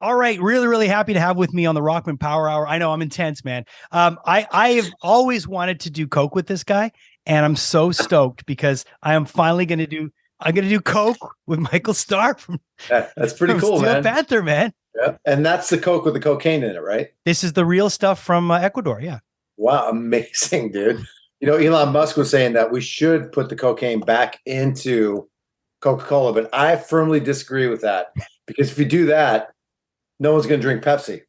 All right, really, really happy to have with me on the Rockman Power Hour. I know I'm intense, man. I have always wanted to do coke with this guy, and I'm so stoked because I am finally going to do. I'm going to do coke with Michael Starr That's pretty from cool, Steel man. Panther, man. Yeah. And that's the Coke with the cocaine in it, right? This is the real stuff from Ecuador. Yeah. Wow, amazing, dude. Elon Musk was saying that we should put the cocaine back into Coca-Cola, but I firmly disagree with that because if you do that, no one's going to drink Pepsi.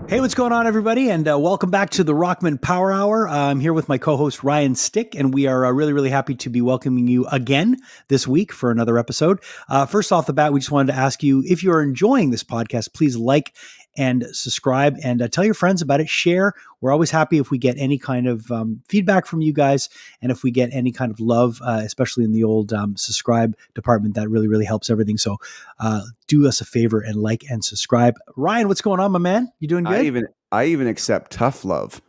Hey, what's going on, everybody? And welcome back to the Rockman Power Hour. I'm here with my co-host, Ryan Stick, and we are really, really happy to be welcoming you again this week for another episode. First off the bat, we just wanted to ask you, if you're enjoying this podcast, please like and subscribe and tell your friends about it. Share. We're always happy if we get any kind of feedback from you guys, and if we get any kind of love, especially in the old subscribe department. That really, really helps everything. So do us a favor and like and subscribe. Ryan, what's going on, my man? You doing good? I even accept tough love.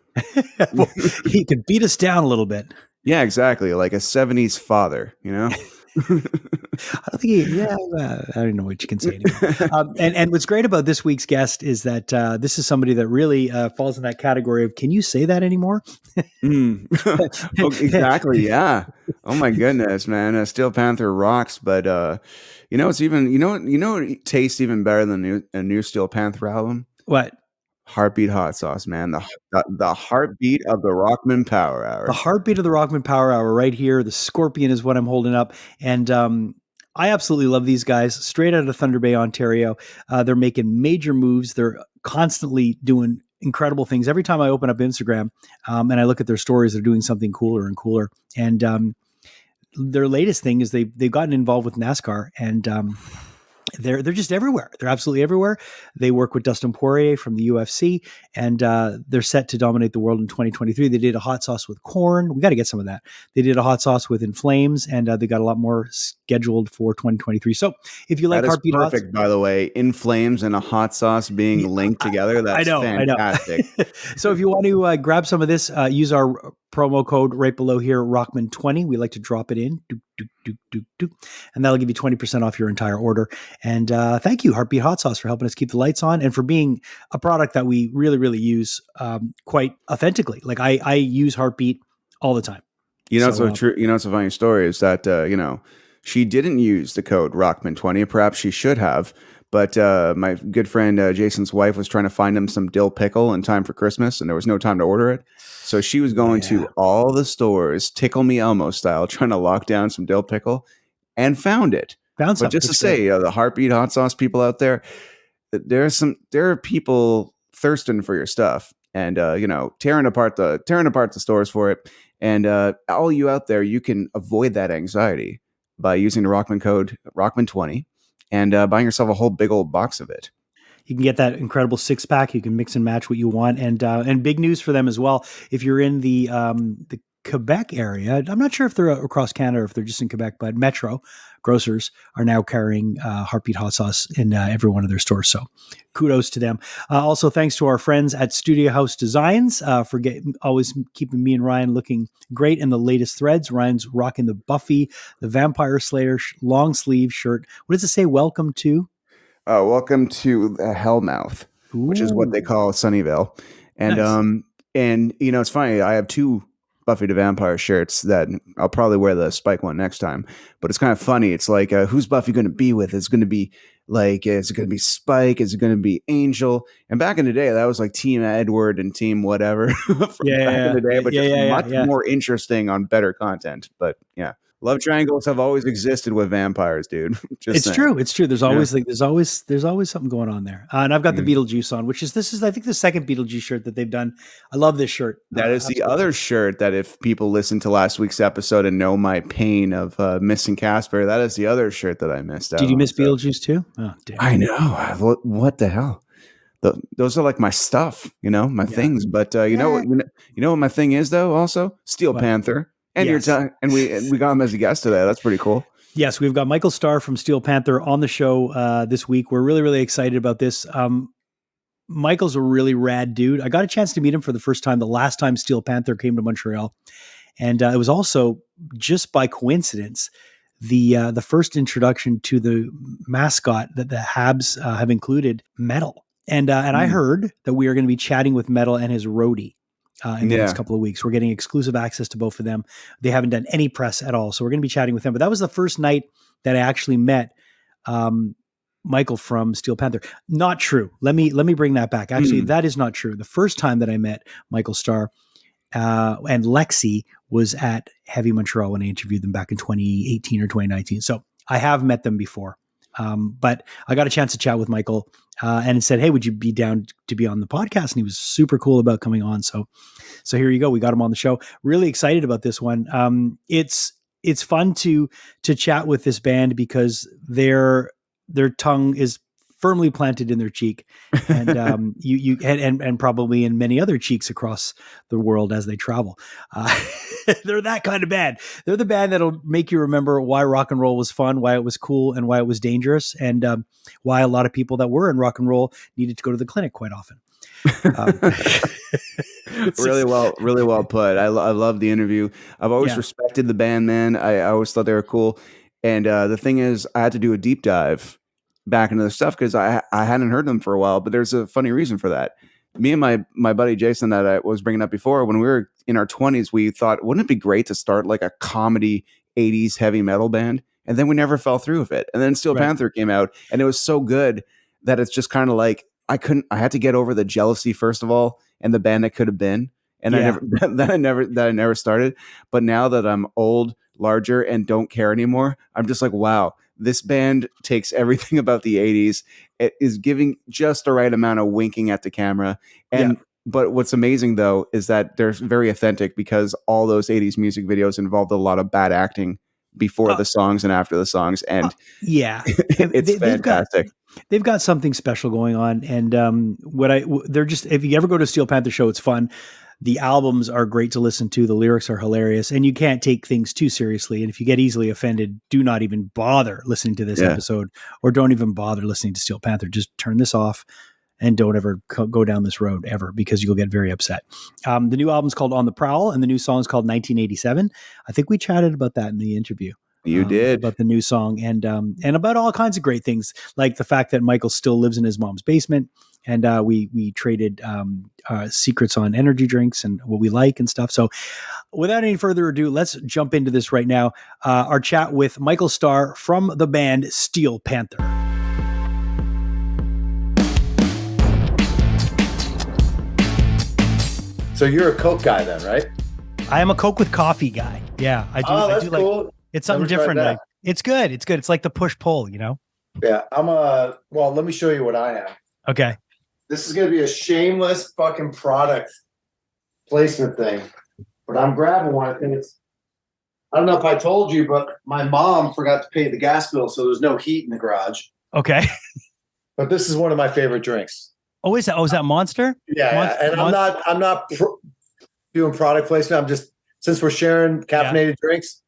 Well, he could beat us down a little bit. Yeah, exactly. Like a 70s father, I don't think I don't know what you can say anymore. And what's great about this week's guest is that this is somebody that really falls in that category of, can you say that anymore? Oh, exactly. Yeah. Oh my goodness, man. Steel Panther rocks, but it's even, what tastes even better than a new Steel Panther album? What? Heartbeat hot sauce, man. The heartbeat of the Rockman Power Hour. The heartbeat of the Rockman Power Hour right here. The Scorpion is what I'm holding up. And I absolutely love these guys. Straight out of Thunder Bay, Ontario. They're making major moves. They're constantly doing incredible things. Every time I open up Instagram and I look at their stories, they're doing something cooler and cooler. And their latest thing is they've gotten involved with NASCAR, and they're just everywhere. They're absolutely everywhere. They work with Dustin Poirier from the UFC, and they're set to dominate the world in 2023. They did a hot sauce with corn. We got to get some of that. They did a hot sauce with In Flames, and they got a lot more scheduled for 2023. So if you like Heartbeat Hot sauce, by the way, In Flames and a hot sauce being linked together, that's fantastic. I know. So if you want to grab some of this, use our promo code right below here, Rockman20. We like to drop it in, and that'll give you 20% off your entire order. And thank you, Heartbeat Hot Sauce, for helping us keep the lights on and for being a product that we really, really use quite authentically. Like I use Heartbeat all the time. It's a funny story is that, she didn't use the code Rockman20. Perhaps she should have. But my good friend Jason's wife was trying to find him some dill pickle in time for Christmas, and there was no time to order it. So she was going to all the stores, Tickle Me Elmo style, trying to lock down some dill pickle, and found it. But just to say, the Heartbeat hot sauce people out there, there are people thirsting for your stuff, and tearing apart the stores for it. And all you out there, you can avoid that anxiety by using the Rockman code Rockman20 and buying yourself a whole big old box of it. You can get that incredible 6-pack. You can mix and match what you want, and big news for them as well. If you're in the Quebec area, I'm not sure if they're across Canada or if they're just in Quebec, but Metro grocers are now carrying Heartbeat hot sauce in every one of their stores. So kudos to them. Also, thanks to our friends at Studio House Designs for always keeping me and Ryan looking great in the latest threads. Ryan's rocking the Buffy, the Vampire Slayer long sleeve shirt. What does it say? Welcome to Hellmouth, which is what they call Sunnyvale. And nice. And it's funny. I have two Buffy the Vampire shirts that I'll probably wear the Spike one next time. But it's kind of funny. It's like, who's Buffy going to be with? It's going to be like, is it going to be Spike? Is it going to be Angel? And back in the day, that was like Team Edward and Team whatever. Back in the day, but much more interesting on better content. But yeah. Love triangles have always existed with vampires, dude. Just It's saying. true. It's true. There's always there's always something going on there. And I've got the Beetlejuice on, which is this is I think the second Beetlejuice shirt that they've done. I love this shirt. That is the other shirt that if people listen to last week's episode and know my pain of missing Casper, that is the other shirt that I missed out. Did you miss on, Beetlejuice too? Oh, damn. I know. What the hell? Those are like my stuff, my things. But you know what my thing is though. Also, Steel Panther, and and we got him as a guest today. That's pretty cool. Yes, we've got Michael Starr from Steel Panther on the show this week. We're really, really excited about this. Michael's a really rad dude. I got a chance to meet him for the first time the last time Steel Panther came to Montreal, and it was also just by coincidence the first introduction to the mascot that the Habs have included, Metal. And I heard that we are going to be chatting with Metal and his roadie in the next couple of weeks. We're getting exclusive access to both of them. They haven't done any press at all, so we're going to be chatting with them. But that was the first night that I actually met Michael from Steel Panther. Not true. Let me bring that back. Actually, that is not true. The first time that I met Michael Starr and Lexi was at Heavy Montreal when I interviewed them back in 2018 or 2019. So I have met them before. But I got a chance to chat with Michael and said, hey, would you be down to be on the podcast? And he was super cool about coming on. So here you go. We got him on the show. Really excited about this one. It's fun to chat with this band because their tongue is firmly planted in their cheek, and you and probably in many other cheeks across the world as they travel. They're that kind of band. They're the band that'll make you remember why rock and roll was fun, why it was cool, and why it was dangerous, and why a lot of people that were in rock and roll needed to go to the clinic quite often. Really well put. I love the interview. I've always respected the band, man. I always thought they were cool. And the thing is, I had to do a deep dive back into the stuff because I hadn't heard them for a while, but there's a funny reason for that. Me and my buddy Jason that I was bringing up before, when we were in our 20s, we thought, wouldn't it be great to start like a comedy 80s heavy metal band? And then we never fell through with it. And then Steel Panther came out, and it was so good that it's just kind of like I had to get over the jealousy first of all, and the band that could have been. And I never started. But now that I'm old, larger, and don't care anymore, I'm just like, wow, this band takes everything about the 80s. It is giving just the right amount of winking at the camera. But what's amazing though is that they're very authentic because all those 80s music videos involved a lot of bad acting before the songs and after the songs. And it's fantastic. They've got something special going on. And they're just, if you ever go to a Steel Panther show, it's fun. The albums are great to listen to. The lyrics are hilarious, and you can't take things too seriously. And if you get easily offended, do not even bother listening to this episode, or don't even bother listening to Steel Panther. Just turn this off and don't ever go down this road ever, because you'll get very upset. The new album's called On The Prowl, and the new song's called 1987. I think we chatted about that in the interview. You did, about the new song and about all kinds of great things, like the fact that Michael still lives in his mom's basement. And we traded secrets on energy drinks and what we like and stuff. So without any further ado, let's jump into this right now. Our chat with Michael Starr from the band Steel Panther. So you're a Coke guy then, right? I am a Coke with coffee guy. Yeah, I do. Oh, that's cool. Like, it's something different. It's good. It's good. It's like the push-pull, Yeah, well, let me show you what I am. Okay. This is going to be a shameless fucking product placement thing, but I'm grabbing one. I don't know if I told you, but my mom forgot to pay the gas bill, so there's no heat in the garage. Okay. But this is one of my favorite drinks. Oh, is that Monster? Yeah, and I'm not doing product placement. I'm just, since we're sharing caffeinated drinks,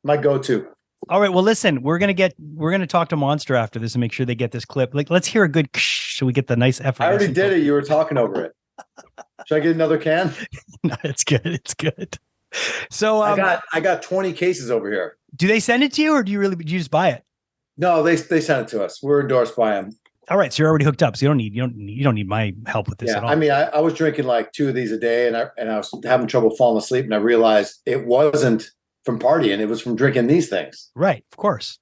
my go-to. All right. Well, listen, we're gonna talk to Monster after this and make sure they get this clip. Like, let's hear a good so we get the nice effort. I already did it. You were talking over it. Should I get another can? No, it's good. It's good. So I got 20 cases over here. Do they send it to you, or do you just buy it? No, they sent it to us. We're endorsed by them. All right, so you're already hooked up. So you don't need my help with this at all. I mean, I was drinking like 2 of these a day, and I was having trouble falling asleep, and I realized it wasn't from partying; it was from drinking these things. Right, of course.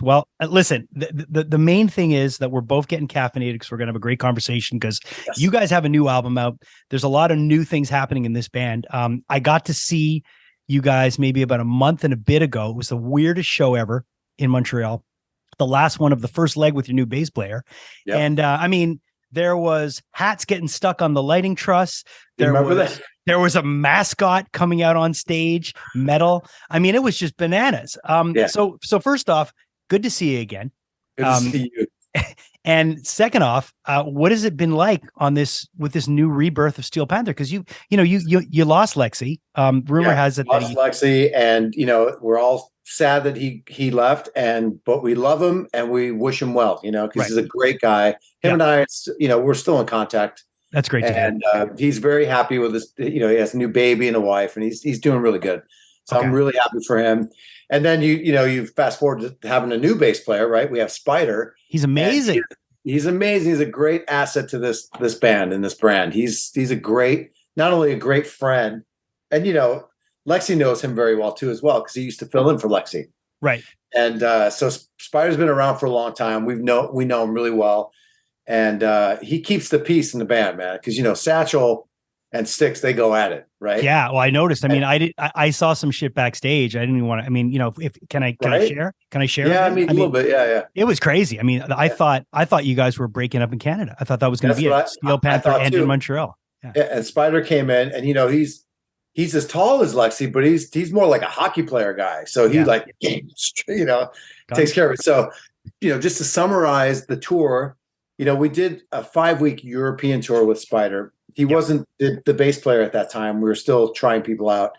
Well, listen, the main thing is that we're both getting caffeinated because we're going to have a great conversation because you guys have a new album out. There's a lot of new things happening in this band. I got to see you guys maybe about a month and a bit ago. It was the weirdest show ever in Montreal. The last one of the first leg with your new bass player. Yep. And I mean, there was hats getting stuck on the lighting truss. You remember that? There was a mascot coming out on stage, metal. I mean, it was just bananas. Yeah. So first off, good to see you again. Good to see you. And second off, what has it been like on this with this new rebirth of Steel Panther? Because you lost Lexi. Rumor has it lost Lexi, and we're all sad that he left, but we love him and we wish him well. Because he's a great guy. Him and I, we're still in contact. That's great to hear. And he's very happy with his. He has a new baby and a wife, and he's doing really good. So I'm really happy for him. And then you fast forward to having a new bass player, right? We have Spider. He's amazing. He's amazing. He's a great asset to this band and this brand. He's not only a great friend, and Lexi knows him very well too as well, because he used to fill in for Lexi. Right. And so Spider's been around for a long time. We know him really well, and he keeps the peace in the band, man. Because Satchel and Styx, they go at it, right? Yeah. Well, I noticed. I mean, I saw some shit backstage. I didn't even want to. I mean, can I share? Can I share? Yeah, I mean, a little bit. Yeah. It was crazy. I mean, I thought you guys were breaking up in Canada. I thought that was going to be it. Steel Panther and in Montreal. Yeah. And Spider came in, and he's as tall as Lexi, but he's more like a hockey player guy. So he takes care of it. So just to summarize the tour, we did a 5-week European tour with Spider. He wasn't the bass player at that time. We were still trying people out.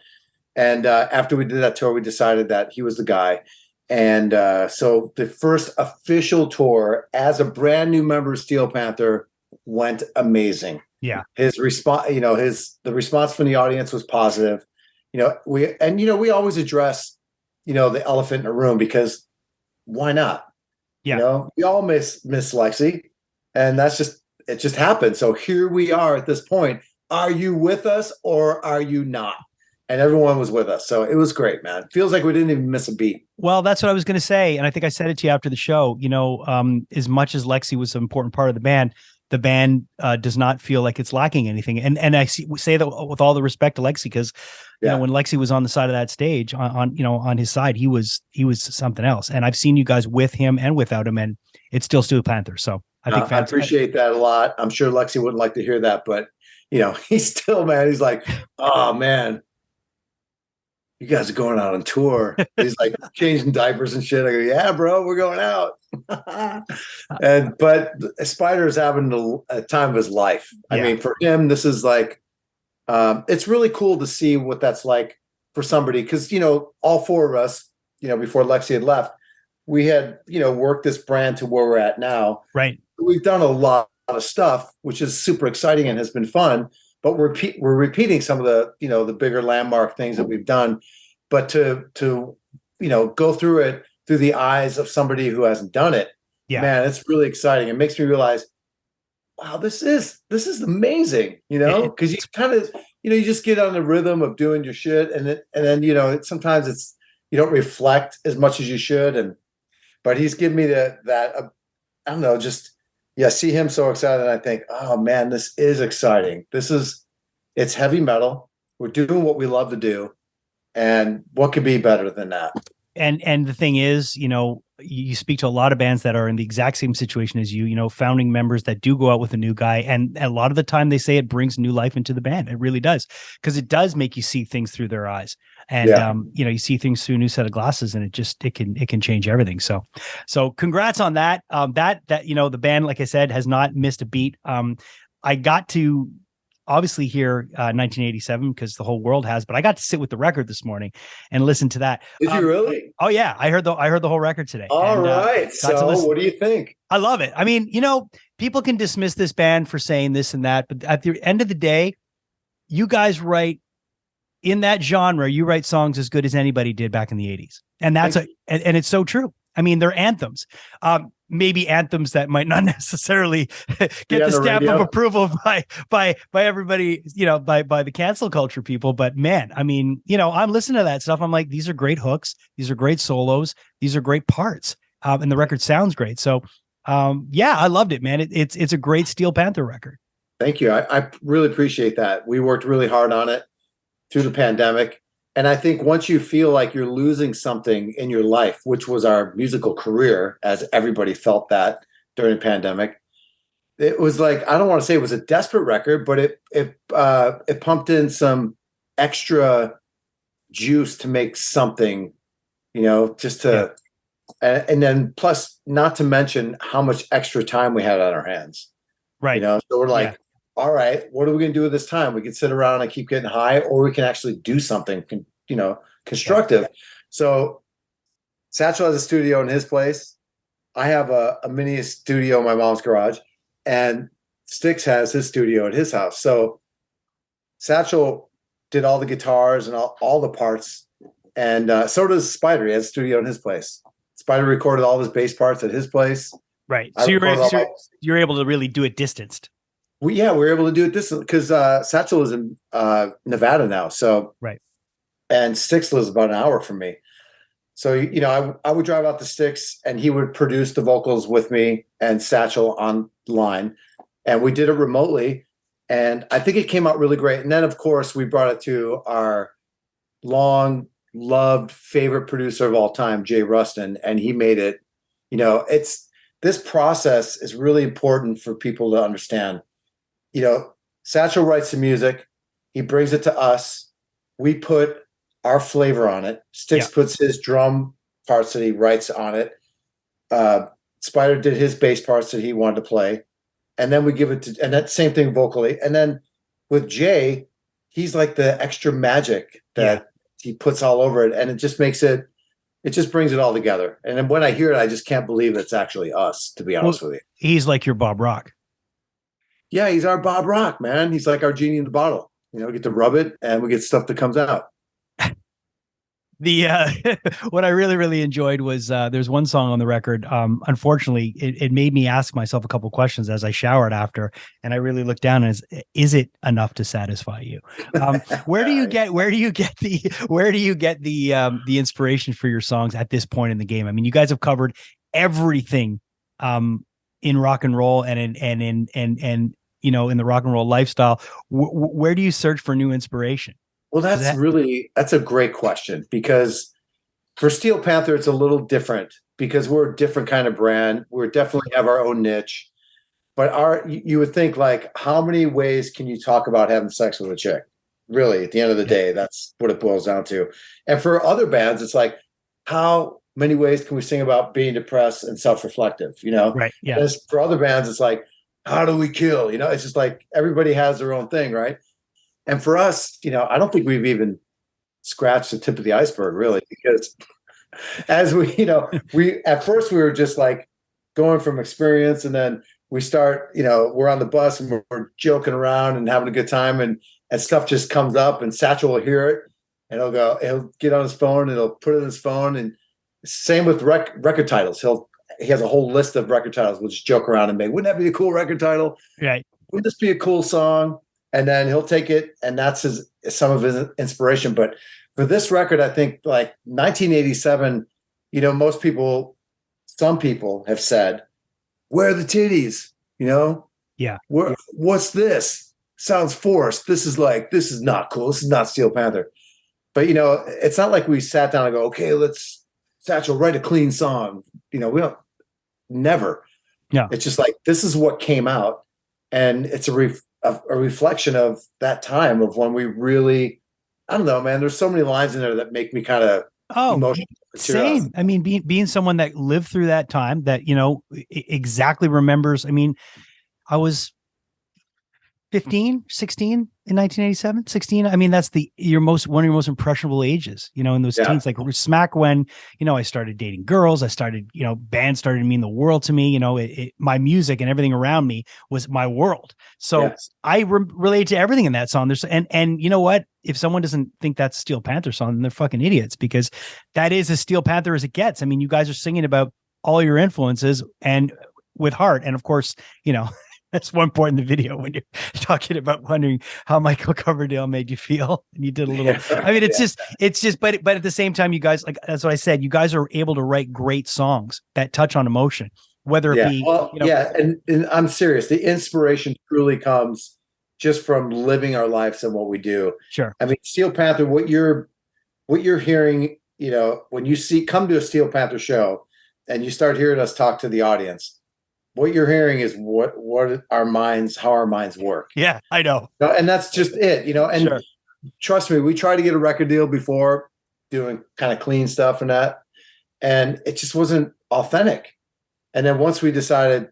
And after we did that tour, we decided that he was the guy. And so the first official tour as a brand new member of Steel Panther went amazing. Yeah. His response, the response from the audience was positive. We always address, the elephant in the room, because why not? Yeah. We all miss Lexi, and it just happened. So here we are at this point. Are you with us or are you not? And everyone was with us. So it was great, man. Feels like we didn't even miss a beat. Well, that's what I was going to say. And I think I said it to you after the show. As much as Lexi was an important part of the band does not feel like it's lacking anything. And I say that with all the respect to Lexi, because when Lexi was on the side of that stage on his side, he was something else. And I've seen you guys with him and without him, and it's still Steel Panther. So I think I appreciate that a lot. I'm sure Lexi wouldn't like to hear that, but he's still, man, he's like, oh man, you guys are going out on tour. He's like changing diapers and shit. I go, yeah, bro, we're going out. But Spider is having a time of his life. I mean, for him, this is like, it's really cool to see what that's like for somebody. Cause all four of us, before Lexi had left, we had, worked this brand to where we're at now. Right. We've done a lot of stuff, which is super exciting and has been fun, but we're repeating some of the, the bigger landmark things that we've done, but to go through it through the eyes of somebody who hasn't done it, man, it's really exciting. It makes me realize, wow, this is amazing, because you kind of, you just get on the rhythm of doing your shit, and then sometimes you don't reflect as much as you should, but he's given me that I don't know, see him so excited, and I think, oh man, this is exciting. It's heavy metal. We're doing what we love to do, and what could be better than that? And the thing is, you speak to a lot of bands that are in the exact same situation as you, founding members that do go out with a new guy. And a lot of the time they say it brings new life into the band. It really does. Because it does make you see things through their eyes. And, you see things through a new set of glasses, and it can change everything. So congrats on that. The band, like I said, has not missed a beat. I got to obviously hear 1987 because the whole world has, but I got to sit with the record this morning and listen to that. Did you really? Oh yeah. I heard the whole record today. All right. So what do you think? I love it. I mean, people can dismiss this band for saying this and that, but at the end of the day, you guys write in that genre, you write songs as good as anybody did back in the 80s. And and it's so true. I mean, they're anthems. Maybe anthems that might not necessarily get the stamp of approval by everybody, by the cancel culture people. But man, I mean, I'm listening to that stuff. I'm like, these are great hooks. These are great solos. These are great parts. And the record sounds great. So I loved it, man. It's a great Steel Panther record. Thank you. I really appreciate that. We worked really hard on it through the pandemic. And I think once you feel like you're losing something in your life, which was our musical career, as everybody felt that during the pandemic, it was like, I don't want to say it was a desperate record, but it pumped in some extra juice to make something, just to, and then plus, not to mention how much extra time we had on our hands. Right. So we're like, all right, what are we going to do with this time? We can sit around and keep getting high, or we can actually do something, constructive. Yeah. So Satchel has a studio in his place. I have a mini studio in my mom's garage, and Styx has his studio at his house. So Satchel did all the guitars and all the parts, and so does Spider. He has a studio in his place. Spider recorded all of his bass parts at his place. Right. So you're able to really do it distanced. We're able to do it distant because Satchel is in Nevada now. So right. And Styx lives about an hour from me. So, I would drive out to Styx and he would produce the vocals with me and Satchel online. And we did it remotely. And I think it came out really great. And then, of course, we brought it to our long loved favorite producer of all time, Jay Rustin. And he made it, this process is really important for people to understand. Satchel writes the music. He brings it to us. We put our flavor on it. Styx puts his drum parts that he writes on it. Spider did his bass parts that he wanted to play. And then we give it to, and that same thing vocally. And then with Jay, he's like the extra magic that he puts all over it. And it just makes it just brings it all together. And then when I hear it, I just can't believe it's actually us, to be honest with you. He's like your Bob Rock. Yeah, he's our Bob Rock, man. He's like our genie in the bottle. We get to rub it and we get stuff that comes out. The what I really, really enjoyed was there's one song on the record. Unfortunately, it made me ask myself a couple questions as I showered after, and I really looked down and is it enough to satisfy you? Where do you get the inspiration for your songs at this point in the game? I mean, you guys have covered everything in rock and roll and in the rock and roll lifestyle. Where do you search for new inspiration? Well, that's a great question, because for Steel Panther, it's a little different because we're a different kind of brand. We definitely have our own niche, but you would think, like, how many ways can you talk about having sex with a chick? Really, at the end of the day, that's what it boils down to. And for other bands, it's like, how many ways can we sing about being depressed and self-reflective? Right? Yeah. And for other bands, it's like, how do we kill? It's just like everybody has their own thing, right? And for us, I don't think we've even scratched the tip of the iceberg, really, because as at first we were just like going from experience, and then we start, we're on the bus and we're joking around and having a good time, and stuff just comes up, and Satchel will hear it, and he'll get on his phone and he'll put it in his phone. And same with record titles. He has a whole list of record titles. We'll just joke around and make, wouldn't that be a cool record title? Right. Wouldn't this be a cool song? And then he'll take it, and that's some of his inspiration. But for this record, I think, like, 1987, some people have said, where are the titties? Yeah. What's this? Sounds forced. This is not cool. This is not Steel Panther. But, it's not like we sat down and go, okay, let's, Satchel, write a clean song. We don't, never. Yeah. It's just like, this is what came out. And it's a reflection of that time of when we really, I don't know, man, there's so many lines in there that make me kind of emotional. Same. I mean, being someone that lived through that time, that, exactly remembers. I mean, I was 15, 16 in 1987, 16. I mean, that's one of your most impressionable ages, in those teens, like smack when, I started dating girls. I started, bands started to mean the world to me. My music and everything around me was my world. So I relate to everything in that song. And you know what? If someone doesn't think that's a Steel Panther song, then they're fucking idiots, because that is as Steel Panther as it gets. I mean, you guys are singing about all your influences and with heart. And of course, that's one point in the video when you're talking about wondering how Michael Coverdale made you feel. And you did a little, I mean, it's just, but at the same time, you guys, like, that's what I said, you guys are able to write great songs that touch on emotion, whether it be, and I'm serious. The inspiration truly comes just from living our lives and what we do. Sure. I mean, Steel Panther, what you're what you're hearing, when you come to a Steel Panther show and you start hearing us talk to the audience, what you're hearing is how our minds work. Yeah, I know. And that's just it, and Sure. trust me, we tried to get a record deal before doing kind of clean stuff and that, and it just wasn't authentic. And then once we decided,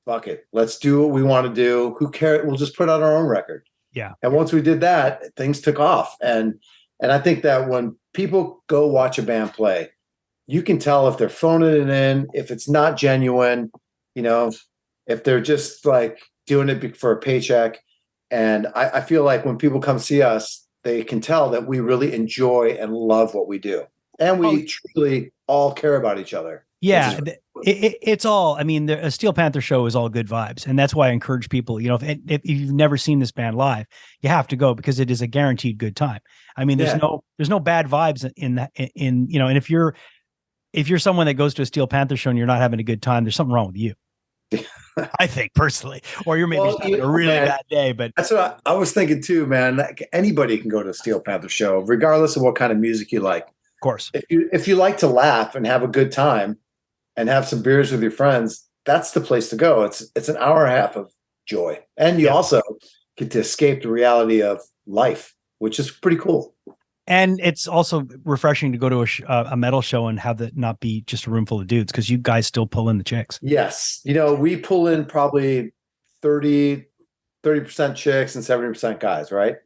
fuck it, let's do what we want to do. Who cares? We'll just put out our own record. Yeah. And once we did that, things took off. And I think that when people go watch a band play, you can tell if they're phoning it in, if it's not genuine, if they're just like doing it for a paycheck. And I feel like when people come see us, they can tell that we really enjoy and love what we do. And we truly all care about each other. Yeah. It's all, I mean, a Steel Panther show is all good vibes. And that's why I encourage people, if you've never seen this band live, you have to go because it is a guaranteed good time. I mean, there's no bad vibes in that, and if you're someone that goes to a Steel Panther show and you're not having a good time, there's something wrong with you. I think personally, or you're maybe having a really bad day, but that's what I was thinking too, man. Like, anybody can go to a Steel Panther show, regardless of what kind of music you like. Of course. If you like to laugh and have a good time and have some beers with your friends, that's the place to go. It's an hour and a half of joy. And you also get to escape the reality of life, which is pretty cool. And it's also refreshing to go to a metal show and have that not be just a room full of dudes, because you guys still pull in the chicks. Yes. We pull in probably 30% chicks and 70% guys, right?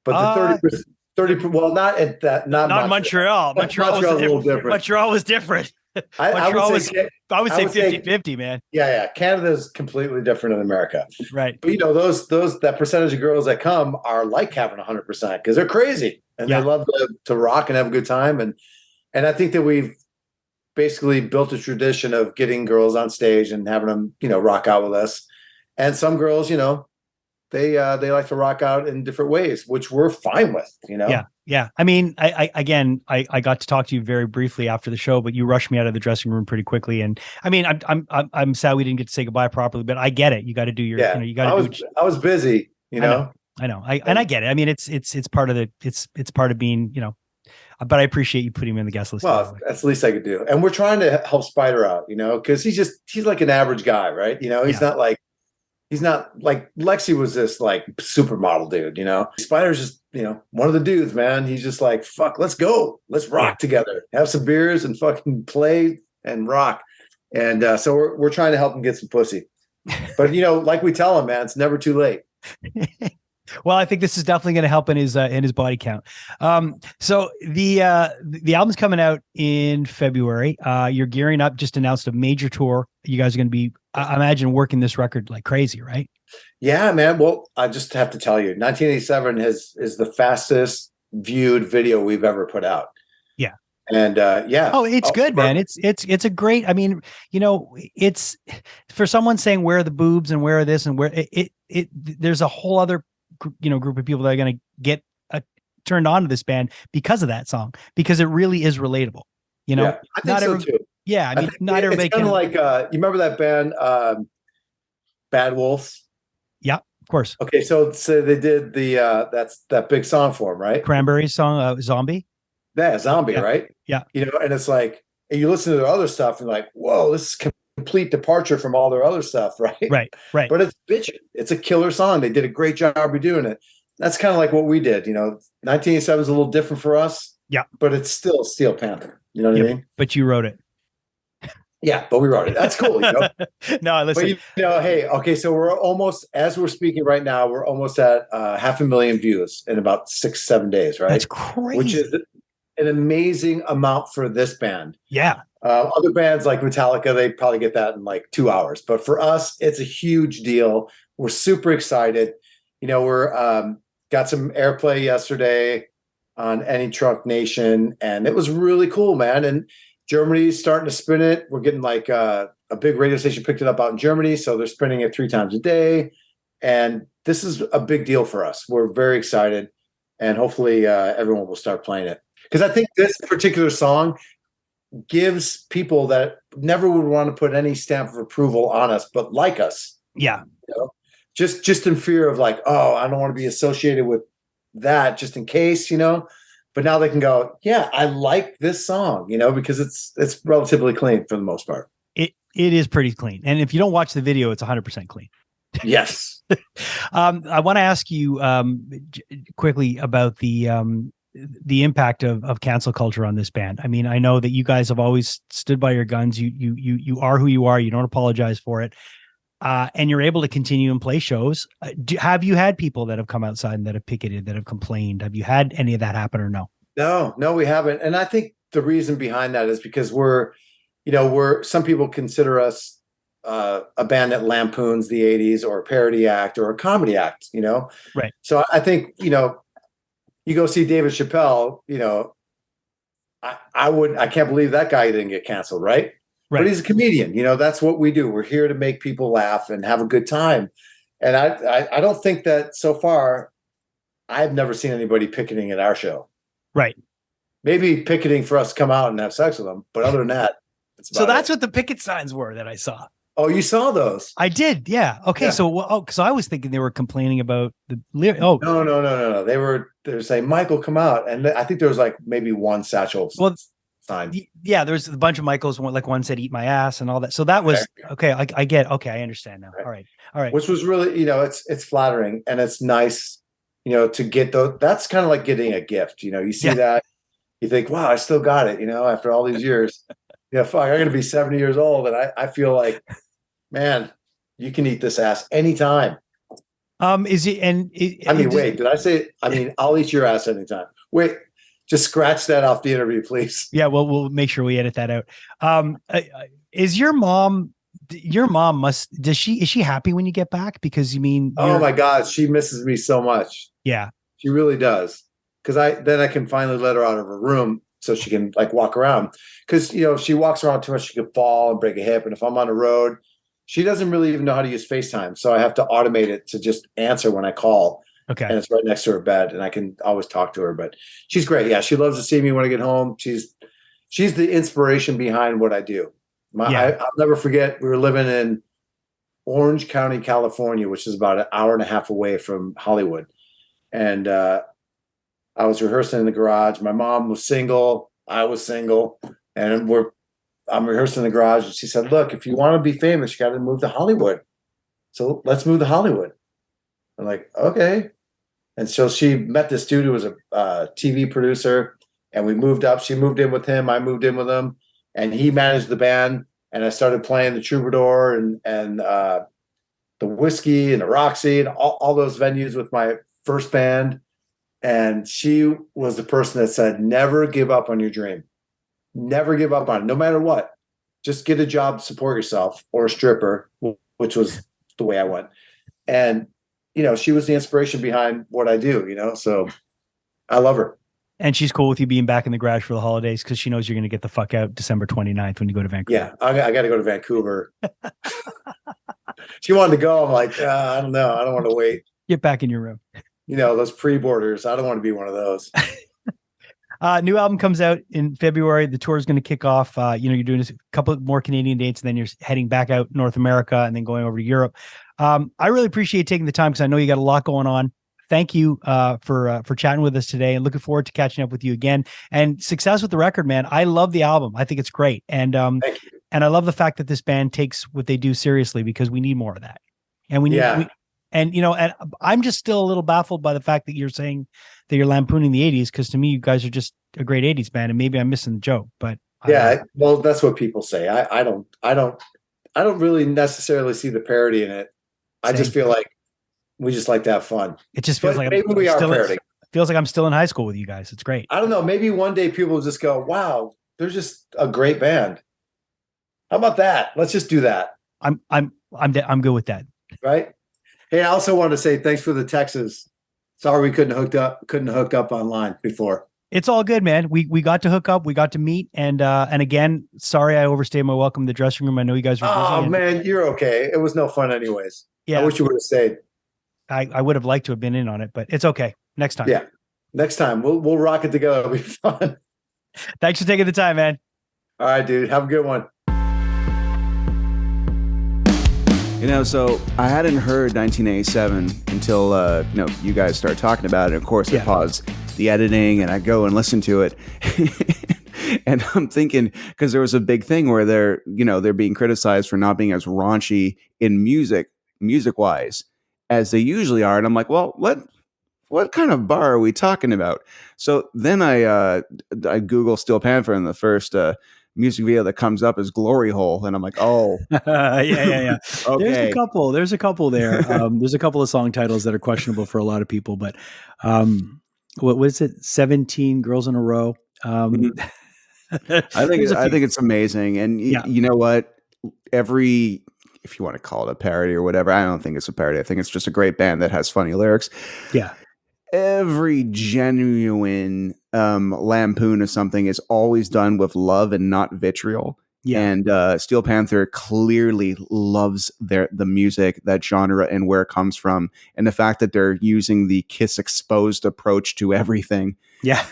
But the 30, well, not at that, not Montreal. Montreal was a little different. Montreal was different. I would say 50-50, man. Yeah. Canada's completely different than America. Right. But that percentage of girls that come are like having 100% because they're crazy and they love to rock and have a good time. And I think that we've basically built a tradition of getting girls on stage and having them, rock out with us. And some girls, they like to rock out in different ways, which we're fine with, Yeah. I mean, I got to talk to you very briefly after the show, but you rushed me out of the dressing room pretty quickly. And I mean, I'm sad we didn't get to say goodbye properly, but I get it. You got to do your, you got to do. I was busy, I know. I get it. I mean, it's part of it's part of being, but I appreciate you putting him in the guest list. Well, that's the least I could do. And we're trying to help Spider out, because he's like an average guy, right? He's not like Lexi was this like supermodel dude, Spider's just, one of the dudes, man. He's just like, fuck, let's go. Let's rock together, have some beers and fucking play and rock. And so we're trying to help him get some pussy. But, like we tell him, man, it's never too late. Well, I think this is definitely going to help in his body count. So the album's coming out in February. You're gearing up, just announced a major tour. You guys are going to be, I imagine, working this record like crazy, right? Yeah, man. Well, I just have to tell you, 1987 is the fastest viewed video we've ever put out. Yeah. And oh, it's good, man. It's a great, I mean, it's for someone saying where are the boobs and where are this and where there's a whole other group of people that are going to get turned on to this band because of that song, because it really is relatable. I think so too. Yeah, I mean, not everybody. It's kind of like you remember that band, Bad Wolves? Yeah, of course. Okay, so they did that big song for them, right? Cranberries song, Zombie. Yeah, Zombie, right? Yeah. And it's like, and you listen to their other stuff and like, whoa, this is complete departure from all their other stuff, right? Right. But it's bitchin'. It's a killer song. They did a great job of doing it. That's kind of like what we did. 1987 is a little different for us. Yeah. But it's still Steel Panther. You know what I mean? But you wrote it. Yeah, but we wrote it. That's cool. No, listen. But, hey, okay, so we're almost, as we're speaking right now, we're almost at 500,000 views in about 6-7 days, right? That's crazy. Which is an amazing amount for this band. Yeah. Other bands like Metallica, they probably get that in like 2 hours. But for us, it's a huge deal. We're super excited. We're got some airplay yesterday on Any Trunk Nation, and it was really cool, man. And Germany's starting to spin it. We're getting like a big radio station picked it up out in Germany, so they're spinning it 3 times a day. And this is a big deal for us. We're very excited, and hopefully everyone will start playing it. Because I think this particular song gives people that never would want to put any stamp of approval on us, but like us. Yeah. Just in fear of like, oh, I don't want to be associated with that just in case, But but now they can go, yeah, I like this song, because it's relatively clean for the most part. It is pretty clean. And if you don't watch the video, it's 100% clean. Yes. I want to ask you quickly about the impact of cancel culture on this band. I mean, I know that you guys have always stood by your guns. You are who you are. You don't apologize for it. And you're able to continue and play shows. Have you had people that have come outside and that have picketed, that have complained? Have you had any of that happen or no? No, we haven't. And I think the reason behind that is because we're some people consider us a band that lampoons the 80s, or a parody act, or a comedy act, Right. So I think, you go see David Chappelle, I can't believe that guy didn't get canceled, right? But he's a comedian, that's what we do. We're here to make people laugh and have a good time. And I don't think that so far, I've never seen anybody picketing at our show. Right. Maybe picketing for us to come out and have sex with them. But other than that, that's what the picket signs were that I saw. Oh, you saw those? I did. Yeah. Okay. Yeah. So, because I was thinking they were complaining about the lyric. Oh, no. They were saying, Michael, come out. And I think there was like maybe one satchel sign. Yeah. There's a bunch of Michaels. One said, eat my ass and all that. So that was okay. I get, okay. I understand now. Right. All right. Which was really, it's flattering, and it's nice, to get those. That's kind of like getting a gift. You see that, you think, wow, I still got it, after all these years. Fuck, I'm going to be 70 years old. And I feel like, man, you can eat this ass anytime. Is it? And wait, did I say? I'll eat your ass anytime. Wait, just scratch that off the interview, please. Yeah, well, we'll make sure we edit that out. Is your mom? Your mom is she happy when you get back? Because oh my God, she misses me so much. Yeah, she really does. Because I can finally let her out of her room so she can like walk around. Because if she walks around too much, she could fall and break a hip. And if I'm on the road, she doesn't really even know how to use FaceTime. So I have to automate it to just answer when I call. Okay. And it's right next to her bed, and I can always talk to her. But she's great. Yeah, she loves to see me when I get home. She's the inspiration behind what I do. I'll never forget, we were living in Orange County, California, which is about an hour and a half away from Hollywood. And I was rehearsing in the garage. My mom was single. I was single. And I'm rehearsing in the garage. And she said, look, if you want to be famous, you got to move to Hollywood. So let's move to Hollywood. I'm like, okay. And so she met this dude who was a TV producer, and we moved up. She moved in with him. I moved in with him, and he managed the band. And I started playing the Troubadour and the Whiskey and the Roxy and all those venues with my first band. And she was the person that said, never give up on your dream. Never give up on it, no matter what. Just get a job, support yourself, or a stripper, which was the way I went. And, she was the inspiration behind what I do, so I love her. And she's cool with you being back in the garage for the holidays because she knows you're going to get the fuck out December 29th when you go to Vancouver. Yeah, I got to go to Vancouver. She wanted to go. I'm like, I don't know. I don't want to wait. Get back in your room. Those pre-borders. I don't want to be one of those. New album comes out in February. The tour is going to kick off. You're doing a couple more Canadian dates, and then you're heading back out North America and then going over to Europe. I really appreciate taking the time because I know you got a lot going on. Thank you for chatting with us today, and looking forward to catching up with you again. And success with the record, man. I love the album. I think it's great. And thank you. And I love the fact that this band takes what they do seriously, because we need more of that. And we need, and I'm just still a little baffled by the fact that you're saying that you're lampooning the 80s, because to me, you guys are just a great 80s band, and maybe I'm missing the joke, but well, that's what people say. I don't really necessarily see the parody in it. Same. I just feel like we just like to have fun. It just feels like maybe we are parodying. Feels like I'm still in high school with you guys. It's great. I don't know. Maybe one day people will just go, wow, they're just a great band. How about that? Let's just do that. I'm good with that. Right. Hey, I also want to say thanks for the texts. Sorry we couldn't hook up online before. It's all good, man. We got to hook up. We got to meet. And again, sorry I overstayed my welcome in the dressing room. I know you guys were busy. Oh, man, you're okay. It was no fun anyways. Yeah. I wish you would have stayed. I would have liked to have been in on it, but it's okay. Next time. Yeah. Next time. We'll rock it together. It'll be fun. Thanks for taking the time, man. All right, dude. Have a good one. So I hadn't heard 1987 until, you guys started talking about it. Of course, I paused the editing, and I go and listen to it. And I'm thinking, because there was a big thing where they're being criticized for not being as raunchy in music wise as they usually are. And I'm like, well, what kind of bar are we talking about? So then I Google Steel Panther, and the first music video that comes up is Glory Hole. And I'm like, oh, yeah. okay. There's a couple there. There's a couple of song titles that are questionable for a lot of people, but what was it? 17 Girls in a Row. Mhm. I think it's amazing. And you know what? If you want to call it a parody or whatever, I don't think it's a parody. I think it's just a great band that has funny lyrics. Yeah. Every genuine lampoon of something is always done with love and not vitriol. Yeah. And Steel Panther clearly loves the music, that genre, and where it comes from, and the fact that they're using the Kiss exposed approach to everything. Yeah.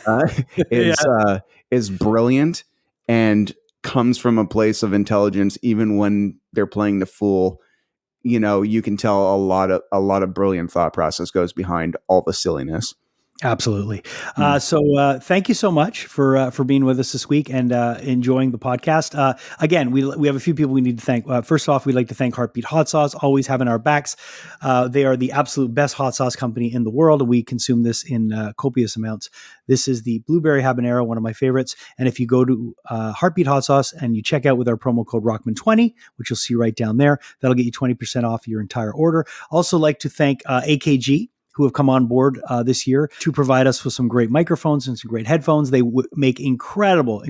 Is brilliant and comes from a place of intelligence. Even when they're playing the fool, you can tell a lot of brilliant thought process goes behind all the silliness. Absolutely. So thank you so much for being with us this week and enjoying the podcast. Again, we have a few people we need to thank. First off, we'd like to thank Heartbeat Hot Sauce, always having our backs. They are the absolute best hot sauce company in the world, and we consume this in copious amounts. This is the Blueberry Habanero, one of my favorites. And if you go to Heartbeat Hot Sauce and you check out with our promo code Rockman20, which you'll see right down there, that'll get you 20% off your entire order. Also like to thank AKG, who have come on board this year to provide us with some great microphones and some great headphones. They make incredible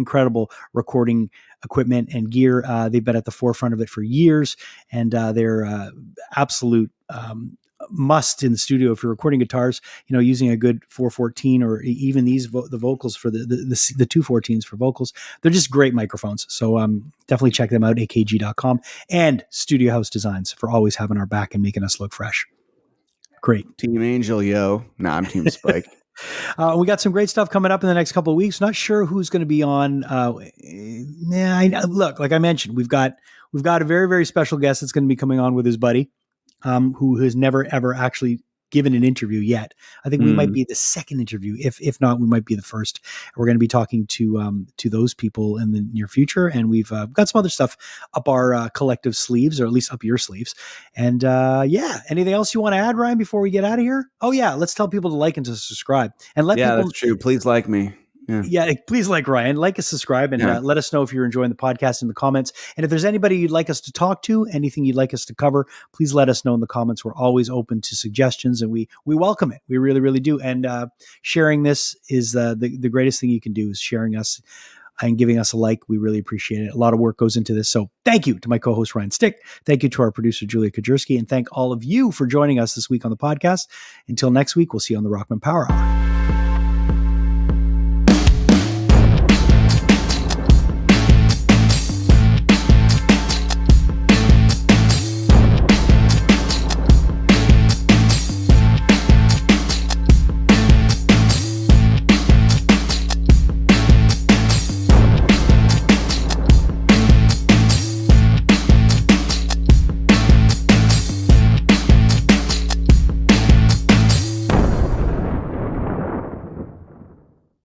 recording equipment and gear. They've been at the forefront of it for years, and they're absolute must in the studio if you're recording guitars. Using a good 414 or even the vocals for the 214s for vocals. They're just great microphones. So definitely check them out, akg.com, and Studio House Designs for always having our back and making us look fresh. Great. Team Angel, yo. Nah, I'm Team Spike. We got some great stuff coming up in the next couple of weeks. Not sure who's going to be on. Look, like I mentioned, we've got a very, very special guest that's going to be coming on with his buddy, who has never, ever actually given an interview yet. I think we might be the second interview. If not, we might be the first. We're going to be talking to those people in the near future. And we've got some other stuff up our collective sleeves, or at least up your sleeves. And anything else you want to add, Ryan, before we get out of here? Oh yeah. Let's tell people to like and to subscribe, and let people. That's true. Please like me. Yeah, please like Ryan, like us, subscribe, and let us know if you're enjoying the podcast in the comments. And if there's anybody you'd like us to talk to, anything you'd like us to cover, please let us know in the comments. We're always open to suggestions, and we welcome it. We really, really do. And sharing this is the greatest thing you can do, is sharing us and giving us a like. We really appreciate it. A lot of work goes into this. So thank you to my co-host, Ryan Stick. Thank you to our producer, Julia Kajerski. And thank all of you for joining us this week on the podcast. Until next week, we'll see you on the Rockman Power Hour.